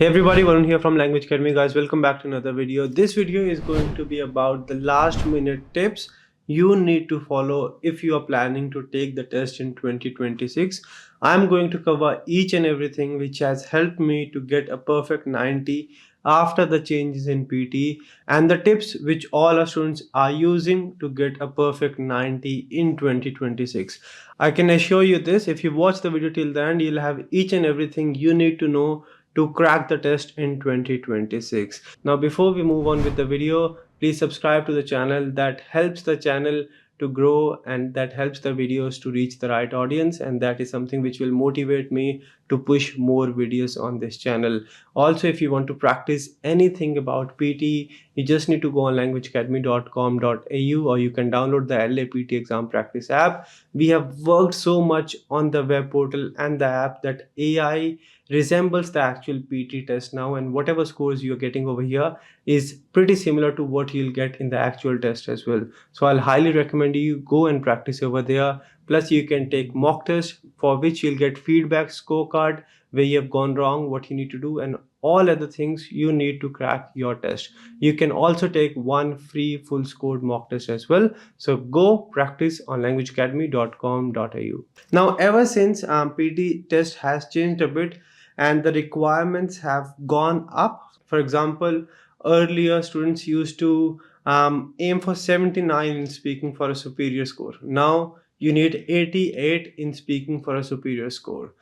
Hey everybody, Varun here from Language Academy. Guys, welcome back to another video. This video is going to be about the last minute tips you need to follow if you are planning to take the test in 2026. I'm going to cover each and everything which has helped me to get a perfect 90 after the changes in PT and the tips which all our students are using to get a perfect 90 in 2026. I can assure you this, if you watch the video till the end, you'll have each and everything you need to know to crack the test in 2026. Now, before we move on with the video, please subscribe to the channel. That helps the channel to grow and that helps the videos to reach the right audience, and that is something which will motivate me to push more videos on this channel. Also, if you want to practice anything about PT, you just need to go on languageacademy.com.au or you can download the LAPT exam practice app. We have worked so much on the web portal and the app that AI resembles the actual PT test now, and whatever scores you're getting over here is pretty similar to what you'll get in the actual test as well. So I'll highly recommend you go and practice over there. Plus you can take mock test for which you'll get feedback scorecard where you have gone wrong, what you need to do, and all other things you need to crack your test. You can also take one free full scored mock test as well. So go practice on languageacademy.com.au. Now, ever since PT test has changed a bit and the requirements have gone up. For example, earlier students used to aim for 79 in speaking for a superior score. Now you need 88 in speaking for a superior score.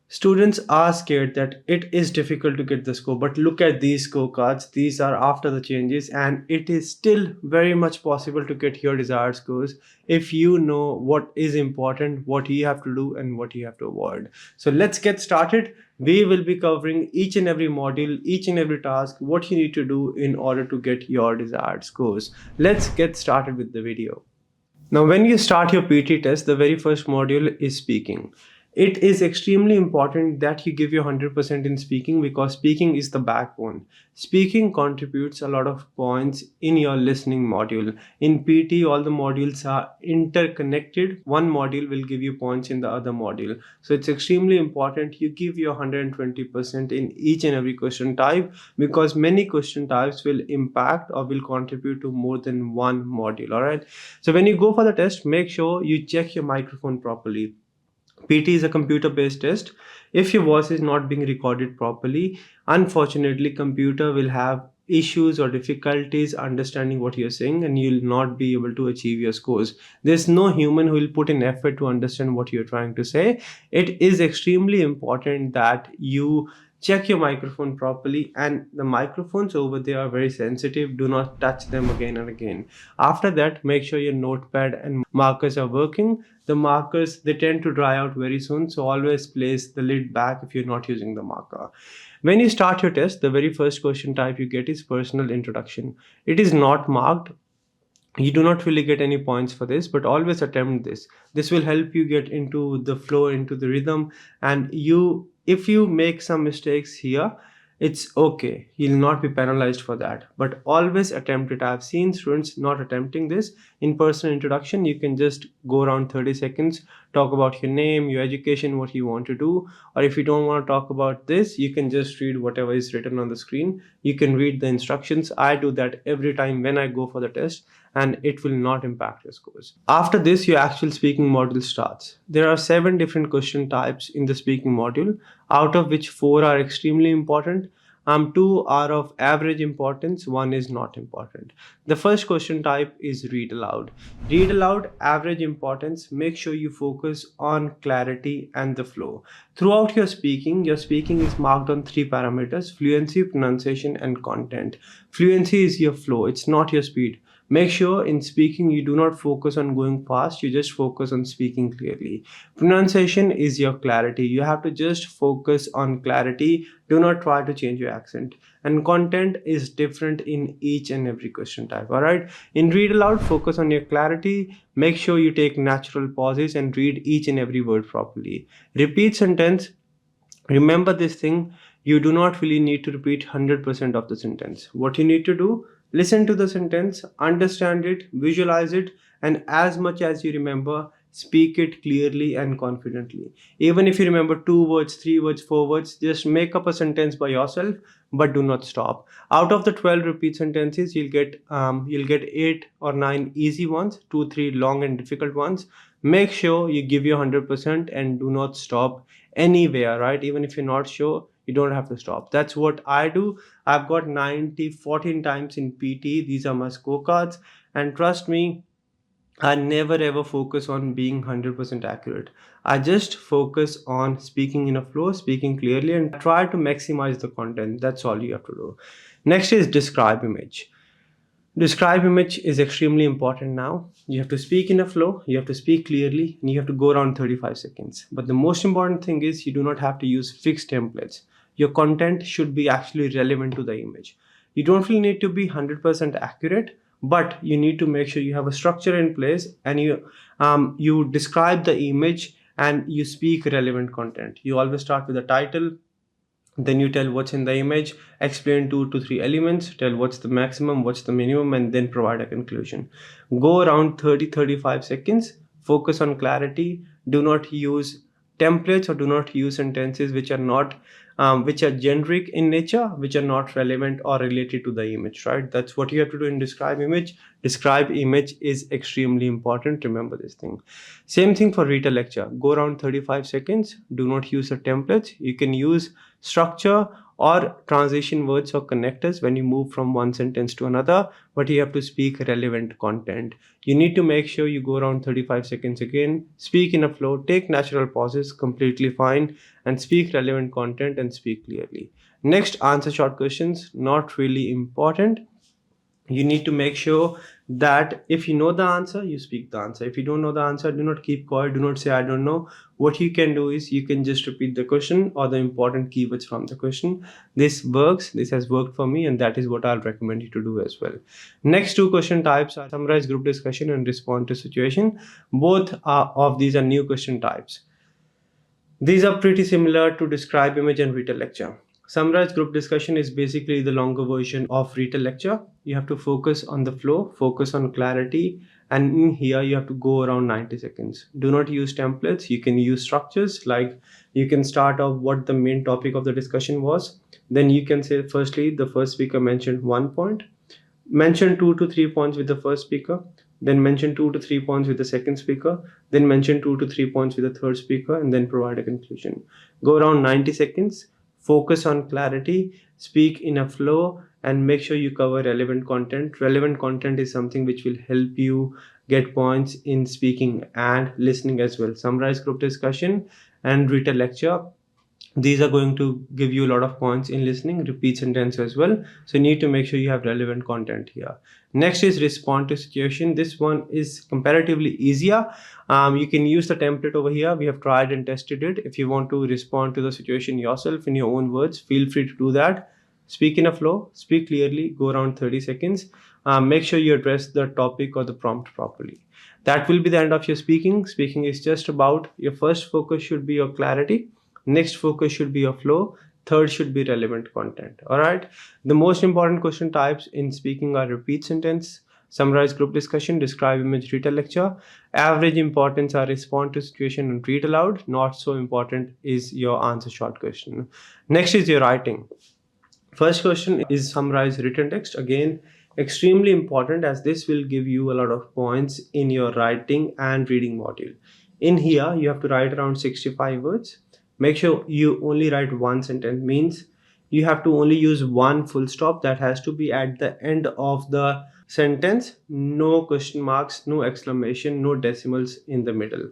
Students are scared that it is difficult to get the score, but look at these scorecards. These are after the changes, and it is still very much possible to get your desired scores if you know what is important, what you have to do, and what you have to avoid. So let's get started. We will be covering each and every module, each and every task, what you need to do in order to get your desired scores. Let's get started with the video. Now, when you start your PT test, the very first module is speaking. It is extremely important that you give your 100% in speaking because speaking is the backbone. Speaking contributes a lot of points in your listening module. In PT, all the modules are interconnected. One module will give you points in the other module. So it's extremely important you give your 120% in each and every question type because many question types will impact or will contribute to more than one module. All right. So when you go for the test, make sure you check your microphone properly. PT is a computer-based test. If your voice is not being recorded properly, unfortunately, computer will have issues or difficulties understanding what you're saying and you'll not be able to achieve your scores. There's no human who will put in effort to understand what you're trying to say. It is extremely important that you check your microphone properly, and the microphones over there are very sensitive. Do not touch them again and again. After that, make sure your notepad and markers are working. The markers, they tend to dry out very soon, so always place the lid back if you're not using the marker. When you start your test, the very first question type you get is personal introduction. It is not marked. You do not really get any points for this, but always attempt this. This will help you get into the flow, into the rhythm, and if you make some mistakes here, it's okay. You'll not be penalized for that, but always attempt it. I've seen students not attempting this. In personal introduction, you can just go around 30 seconds, talk about your name, your education, what you want to do, or if you don't want to talk about this, you can just read whatever is written on the screen. You can read the instructions. I do that every time when I go for the test, and it will not impact your scores. After this, your actual speaking module starts. There are 7 different question types in the speaking module, out of which 4 are extremely important. 2 are of average importance, 1 is not important. The first question type is read aloud. Read aloud, average importance. Make sure you focus on clarity and the flow. Throughout your speaking is marked on 3 parameters: fluency, pronunciation, and content. Fluency is your flow, it's not your speed. Make sure in speaking you do not focus on going fast, you just focus on speaking clearly. Pronunciation is your clarity. You have to just focus on clarity. Do not try to change your accent. And content is different in each and every question type. Alright. In read aloud, focus on your clarity. Make sure you take natural pauses and read each and every word properly. Repeat sentence. Remember this thing. You do not really need to repeat 100% of the sentence. What you need to do, listen to the sentence, understand it, visualize it, and as much as you remember, speak it clearly and confidently. Even if you remember 2 words, 3 words, 4 words, just make up a sentence by yourself, but do not stop. Out of the 12 repeat sentences, you'll get 8 or 9 easy ones, 2 3 long and difficult ones. Make sure you give your 100% and do not stop anywhere, right? Even if you're not sure, you don't have to stop. That's what I do. I've got 90 14 times in PT. These are my scorecards, and trust me, I never ever focus on being 100% accurate. I just focus on speaking in a flow, speaking clearly, and try to maximize the content. That's all you have to do. Next is describe image. Describe image is extremely important now. You have to speak in a flow, you have to speak clearly, and you have to go around 35 seconds. But the most important thing is you do not have to use fixed templates. Your content should be actually relevant to the image. You don't really need to be 100% accurate, but you need to make sure you have a structure in place, and you describe the image and you speak relevant content. You always start with the title, then you tell what's in the image, explain 2 to 3 elements, tell what's the maximum, what's the minimum, and then provide a conclusion. Go around 30-35 seconds, focus on clarity. Do not use templates or do not use sentences which are not which are generic in nature, which are not relevant or related to the image, right? That's what you have to do in describe image. Describe image is extremely important. Remember this thing. Same thing for read a lecture. Go around 35 seconds. Do not use the templates. You can use structure or transition words or connectors when you move from one sentence to another, but you have to speak relevant content. You need to make sure you go around 35 seconds again, speak in a flow, take natural pauses, completely fine, and speak relevant content and speak clearly. Next, answer short questions, not really important. You need to make sure that if you know the answer, you speak the answer. If you don't know the answer, do not keep quiet, do not say I don't know. What you can do is you can just repeat the question or the important keywords from the question. This works, this has worked for me, and that is what I'll recommend you to do as well. Next two question types are summarize, group discussion, and respond to situation. Both of these are new question types. These are pretty similar to describe image and read a lecture. Summarize group discussion is basically the longer version of read a lecture. You have to focus on the flow, focus on clarity, and in here you have to go around 90 seconds. Do not use templates. You can use structures, like you can start off what the main topic of the discussion was. Then you can say, firstly, the first speaker mentioned 1 point, mention 2 to 3 points with the first speaker, then mention 2 to 3 points with the second speaker, then mention 2 to 3 points with the third speaker, and then provide a conclusion. Go around 90 seconds, focus on clarity, speak in a flow, and make sure you cover relevant content. Relevant content is something which will help you get points in speaking and listening as well. Summarize group discussion and read a lecture. These are going to give you a lot of points in listening, repeat sentence as well. So you need to make sure you have relevant content here. Next is respond to situation. This one is comparatively easier. You can use the template over here. We have tried and tested it. If you want to respond to the situation yourself in your own words, feel free to do that. Speak in a flow, speak clearly, go around 30 seconds. Make sure you address the topic or the prompt properly. That will be the end of your speaking. Speaking is just about your first focus should be your clarity. Next focus should be your flow. Third should be relevant content. All right. The most important question types in speaking are repeat sentence, summarize group discussion, describe image, read a lecture. Average importance are respond to situation and read aloud. Not so important is your answer short question. Next is your writing. First question is summarize written text. Again, extremely important, as this will give you a lot of points in your writing and reading module. In here, you have to write around 65 words. Make sure you only write one sentence, means you have to only use one full stop that has to be at the end of the sentence. No question marks, no exclamation, no decimals in the middle.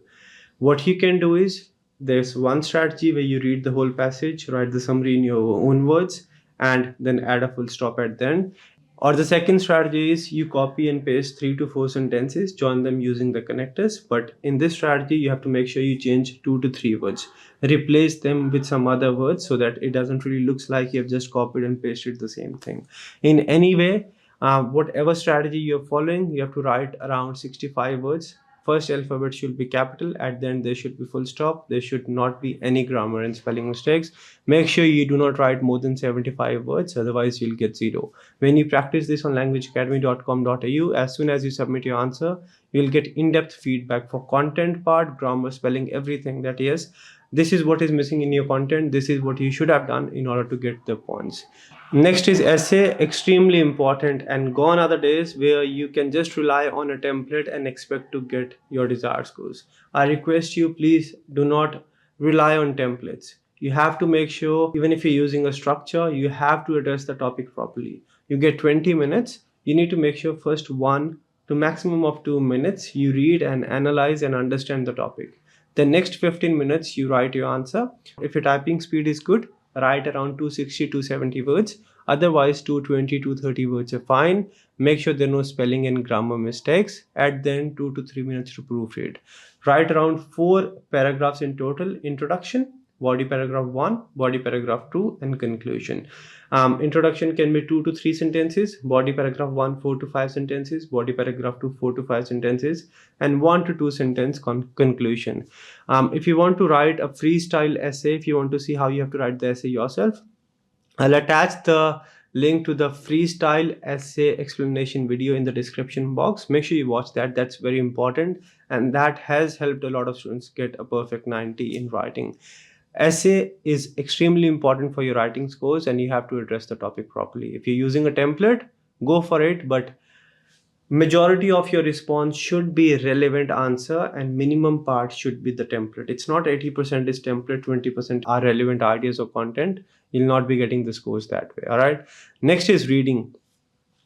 What you can do is, there's one strategy where you read the whole passage, write the summary in your own words, and then add a full stop at the end. Or the second strategy is you copy and paste 3 to 4 sentences, join them using the connectors. But in this strategy, you have to make sure you change 2 to 3 words, replace them with some other words so that it doesn't really looks like you have just copied and pasted the same thing. In any way, whatever strategy you're following, you have to write around 65 words. First alphabet should be capital. At the end, there should be full stop. There should not be any grammar and spelling mistakes. Make sure you do not write more than 75 words, otherwise you'll get 0. When you practice this on languageacademy.com.au, as soon as you submit your answer, you'll get in-depth feedback for content part, grammar, spelling, everything. That yes, this is what is missing in your content. This is what you should have done in order to get the points. Next is essay, extremely important, and gone are the days where you can just rely on a template and expect to get your desired scores. I request you, please do not rely on templates. You have to make sure, even if you're using a structure, you have to address the topic properly. You get 20 minutes, you need to make sure first 1 to maximum of 2 minutes you read and analyze and understand the topic. The next 15 minutes you write your answer. If your typing speed is good, write around 260 270 words. Otherwise 220 230 words are fine. Make sure there are no spelling and grammar mistakes. Add then 2 to 3 minutes to proofread. Write around 4 paragraphs in total: introduction, body paragraph 1, body paragraph 2, and conclusion. Introduction can be 2 to 3 sentences, body paragraph 1 4 to 5 sentences, body paragraph 2 4 to 5 sentences, and 1 to 2 sentence conclusion. If you want to write a freestyle essay, if you want to see how you have to write the essay yourself, I'll attach the link to the freestyle essay explanation video in the description box. Make sure you watch that. That's very important, and that has helped a lot of students get a perfect 90 in writing. Essay is extremely important for your writing scores, and you have to address the topic properly. If you're using a template, go for it, but majority of your response should be relevant answer, and minimum part should be the template. It's not 80% is template, 20% are relevant ideas or content. You'll not be getting the scores that way. All right, next is reading.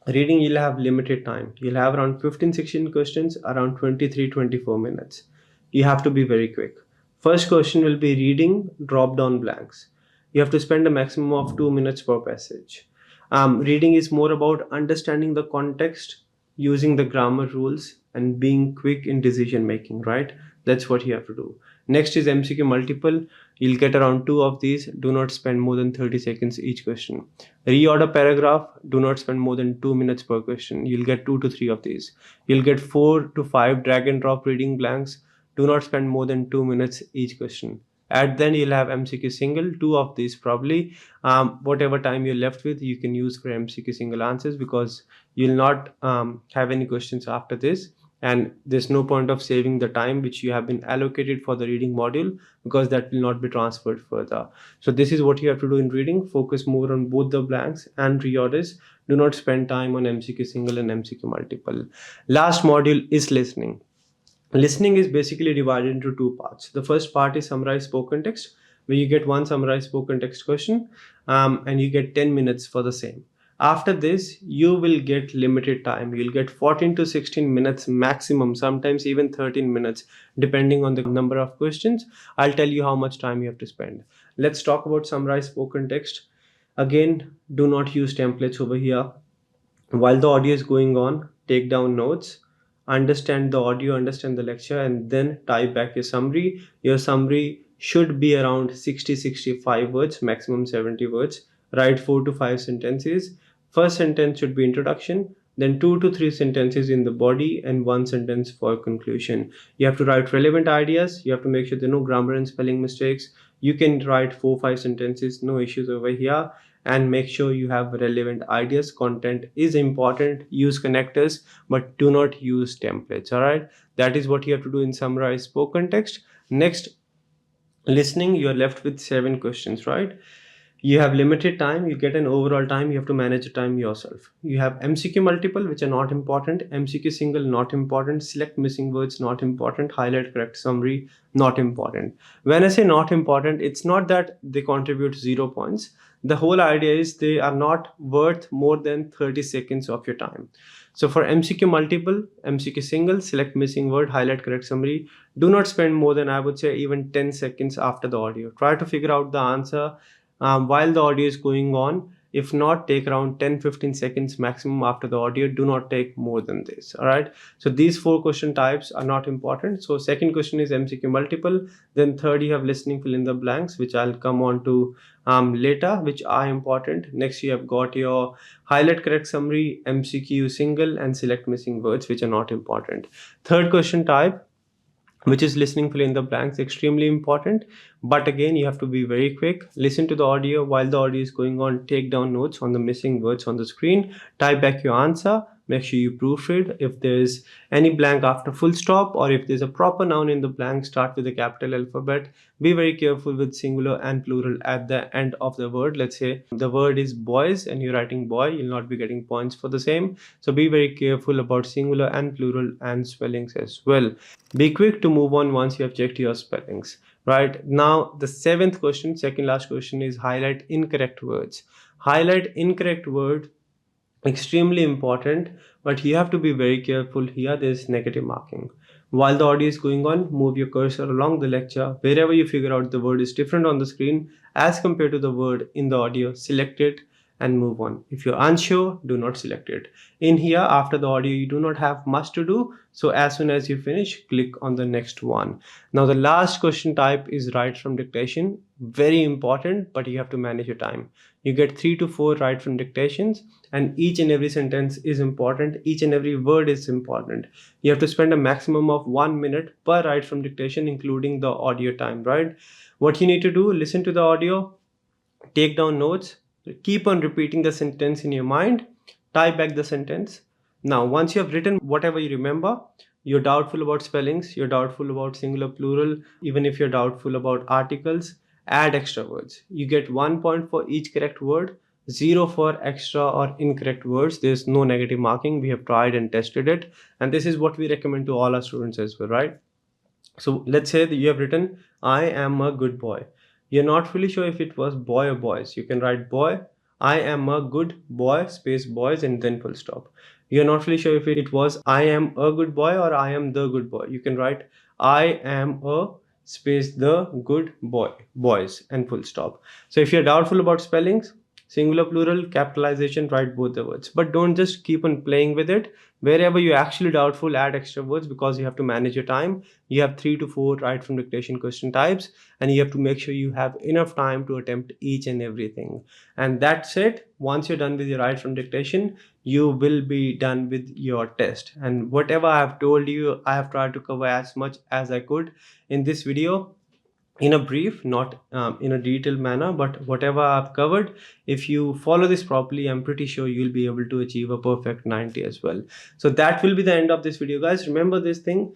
Reading, you'll have limited time. You'll have around 15-16 questions, around 23-24 minutes. You have to be very quick. First question will be reading drop down blanks. You have to spend a maximum of 2 minutes per passage. Reading is more about understanding the context, using the grammar rules, and being quick in decision making, right? That's what you have to do. Next is MCQ multiple. You'll get around 2 of these. Do not spend more than 30 seconds each question. Reorder paragraph. Do not spend more than 2 minutes per question. You'll get 2 to 3 of these. You'll get 4 to 5 drag and drop reading blanks. Do not spend more than 2 minutes each question. At then you'll have MCQ single, 2 of these probably. Whatever time you're left with, you can use for MCQ single answers, because you'll not have any questions after this, and there's no point of saving the time which you have been allocated for the reading module, because that will not be transferred further. So this is what you have to do in reading. Focus more on both the blanks and reorders. Do not spend time on MCQ single and MCQ multiple. Last module is listening. Listening is basically divided into 2 parts. The first part is summarized spoken text, where you get 1 summarized spoken text question, and you get 10 minutes for the same. After this, you will get limited time. You'll get 14 to 16 minutes maximum, sometimes even 13 minutes, depending on the number of questions. I'll tell you how much time you have to spend. Let's talk about summarized spoken text. Again, do not use templates over here. While the audio is going on, take down notes, understand the audio, understand the lecture, and then type back your summary. Your summary should be around 60-65 words, maximum 70 words. Write 4 to 5 sentences. First sentence should be introduction, then 2 to 3 sentences in the body, and 1 sentence for conclusion. You have to write relevant ideas. You have to make sure there are no grammar and spelling mistakes. You can write 4-5 sentences, no issues over here. And make sure you have relevant ideas. Content is important. Use connectors, but do not use templates. All right, that is what you have to do in summarized spoken text. Next, listening. You're left with 7 questions, right? You have limited time. You get an overall time. You have to manage the time yourself. You have MCQ multiple, which are not important. MCQ single, not important. Select missing words, not important. Highlight correct summary, not important. When I say not important, it's not that they contribute 0 points. The whole idea is they are not worth more than 30 seconds of your time. So for MCQ multiple, MCQ single, select missing word, highlight correct summary. Do not spend more than, I would say, even 10 seconds after the audio. Try to figure out the answer while the audio is going on. If not, take around 10-15 seconds maximum after the audio. Do not take more than this. All right. So these 4 question types are not important. So second question is MCQ multiple. Then third, you have listening, fill in the blanks, which I'll come on to later, which are important. Next, you have got your highlight correct summary, MCQ single, and select missing words, which are not important. Third question type, which is listening, fill in the blanks, extremely important. But again, you have to be very quick. Listen to the audio. While the audio is going on, take down notes on the missing words on the screen. Type back your answer. Make sure you proofread. If there's any blank after full stop, or if there's a proper noun in the blank, start with the capital alphabet. Be very careful with singular and plural at the end of the word. Let's say the word is boys and you're writing boy, you'll not be getting points for the same. So be very careful about singular and plural and spellings as well. Be quick to move on once you have checked your spellings. Right now, the seventh question, second last question, is highlight incorrect words. Highlight incorrect word, extremely important, but you have to be very careful here. There's negative marking. While the audio is going on, move your cursor along the lecture. Wherever you figure out the word is different on the screen as compared to the word in the audio, select it and move on. If you're unsure, do not select it. In here, after the audio, you do not have much to do. So as soon as you finish, click on the next one. Now the last question type is write from dictation. Very important, but you have to manage your time. You get 3 to 4 write from dictations, and each and every sentence is important. Each and every word is important. You have to spend a maximum of 1 minute per write from dictation, including the audio time, right? What you need to do, listen to the audio, take down notes, keep on repeating the sentence in your mind, type back the sentence. Now, once you have written whatever you remember, you're doubtful about spellings, you're doubtful about singular, plural, even if you're doubtful about articles, add extra words. You get 1 point for each correct word, 0 for extra or incorrect words. There's no negative marking. We have tried and tested it, and this is what we recommend to all our students as well, right? So let's say that you have written, I am a good boy. You're not fully sure if it was boy or boys. You can write boy, I am a good boy, space boys, and then full stop. You're not really sure if it was I am a good boy or I am the good boy. You can write I am a space the good boy, boys, and full stop. So if you're doubtful about spellings, singular, plural, capitalization, write both the words. But don't just keep on playing with it. Wherever you're actually doubtful, add extra words, because you have to manage your time. You have 3 to 4 write from dictation question types, and you have to make sure you have enough time to attempt each and everything. And that's it. Once you're done with your write from dictation, you will be done with your test. And whatever I have told you, I have tried to cover as much as I could in this video, in a brief, not in a detailed manner, but whatever I've covered, if you follow this properly, I'm pretty sure you'll be able to achieve a perfect 90 as well. So that will be the end of this video, guys. Remember this thing,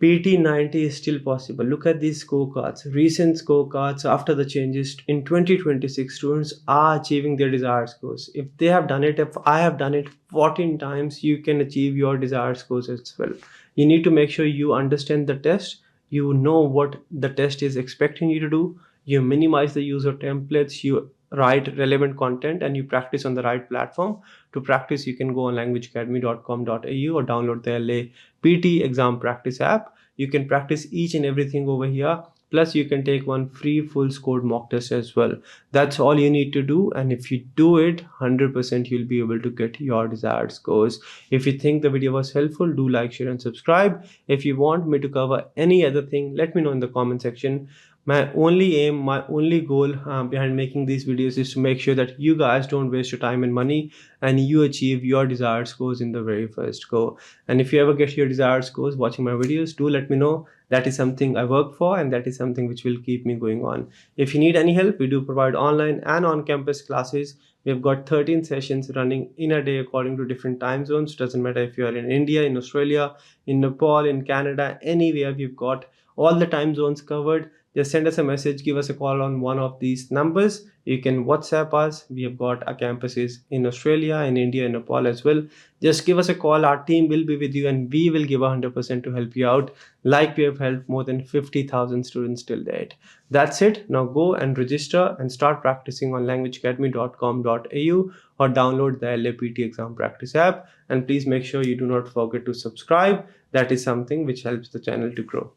PT 90 is still possible. Look at these scorecards, recent scorecards after the changes in 2026. Students are achieving their desired scores. If they have done it, if I have done it 14 times, you can achieve your desired scores as well. You need to make sure you understand the test, you know what the test is expecting you to do, you minimize the use of templates, you write relevant content, and you practice on the right platform. To practice, you can go on languageacademy.com.au or download the LA PT exam practice app. You can practice each and everything over here. Plus, you can take one free full scored mock test as well. That's all you need to do. And if you do it, 100% you'll be able to get your desired scores. If you think the video was helpful, do like, share, and subscribe. If you want me to cover any other thing, let me know in the comment section. My only aim, my only goal behind making these videos is to make sure that you guys don't waste your time and money, and you achieve your desired scores in the very first go. And if you ever get your desired scores watching my videos, do let me know. That is something I work for, and that is something which will keep me going on. If you need any help, we do provide online and on-campus classes. We have got 13 sessions running in a day according to different time zones. Doesn't matter if you are in India, in Australia, in Nepal, in Canada, anywhere, we've got all the time zones covered. Just send us a message, give us a call on one of these numbers. You can WhatsApp us. We have got our campuses in Australia, in India, in Nepal as well. Just give us a call. Our team will be with you, and we will give 100% to help you out, like we have helped more than 50,000 students till date. That's it. Now go and register and start practicing on languageacademy.com.au or download the LAPT exam practice app. And please make sure you do not forget to subscribe. That is something which helps the channel to grow.